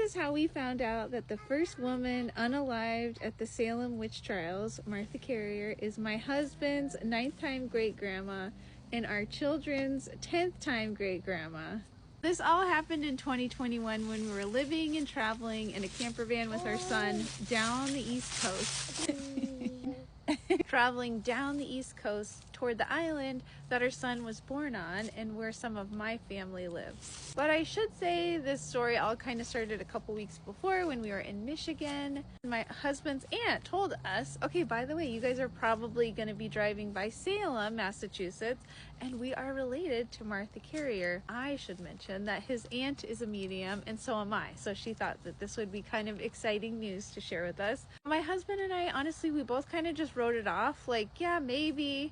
is how we found out that the first woman unalived at the Salem witch trials, Martha Carrier, is my husband's 9th time great-grandma and our children's 10th time great-grandma. This all happened in 2021 when we were living and traveling in a camper van with our son down the East Coast. Traveling down the East Coast toward the island that our son was born on and where some of my family lives. But I should say this story all kind of started a couple weeks before when we were in Michigan. My husband's aunt told us, okay, by the way, you guys are probably going to be driving by Salem, Massachusetts, and we are related to Martha Carrier. I should mention that his aunt is a medium and so am I. So she thought that this would be kind of exciting news to share with us. My husband and I, honestly, we both kind of just wrote it off like, yeah, maybe,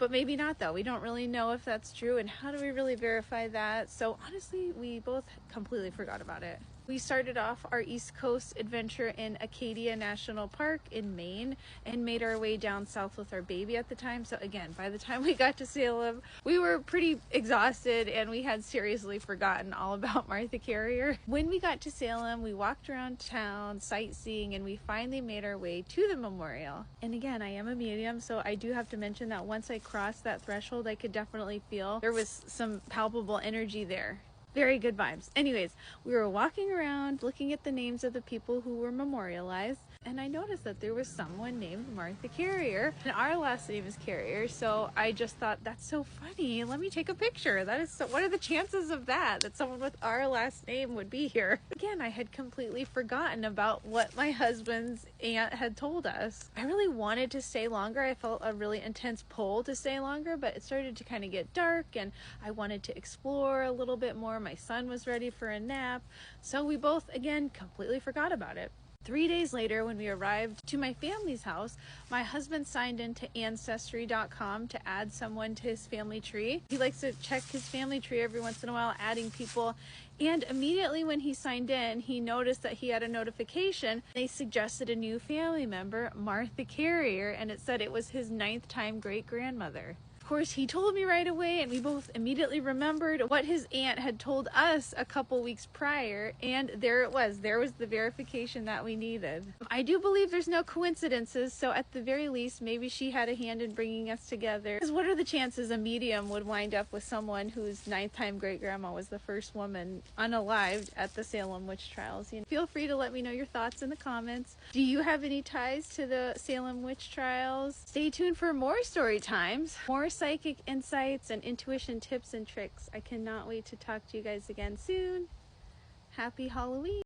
but maybe not though. We don't really know if that's true and how do we really verify that? So honestly, we both completely forgot about it. We started off our East Coast adventure in Acadia National Park in Maine and made our way down south with our baby at the time. So again, by the time we got to Salem, we were pretty exhausted and we had seriously forgotten all about Martha Carrier. When we got to Salem, we walked around town sightseeing and we finally made our way to the memorial. And again, I am a medium, so I do have to mention that once I crossed that threshold, I could definitely feel there was some palpable energy there. Very good vibes. Anyways, we were walking around looking at the names of the people who were memorialized, and I noticed that there was someone named Martha Carrier, and our last name is Carrier, so I just thought, that's so funny, let me take a picture. That is so, what are the chances of that someone with our last name would be here? Again, I had completely forgotten about what my husband's aunt had told us. I really wanted to stay longer. I felt a really intense pull to stay longer, but it started to kind of get dark and I wanted to explore a little bit more. My son was ready for a nap, so we both, again, completely forgot about it. 3 days later, when we arrived to my family's house, my husband signed into Ancestry.com to add someone to his family tree. He likes to check his family tree every once in a while, adding people. And immediately when he signed in, he noticed that he had a notification. They suggested a new family member, Martha Carrier, and it said it was his 9th time great-grandmother. Of course, he told me right away, and we both immediately remembered what his aunt had told us a couple weeks prior, and there it was. There was the verification that we needed. I do believe there's no coincidences, so at the very least, maybe she had a hand in bringing us together. Because what are the chances a medium would wind up with someone whose 9th time great-grandma was the first woman unalived at the Salem witch trials? Feel free to let me know your thoughts in the comments. Do you have any ties to the Salem witch trials? Stay tuned for more story times, more psychic insights and intuition tips and tricks. I cannot wait to talk to you guys again soon. Happy Halloween!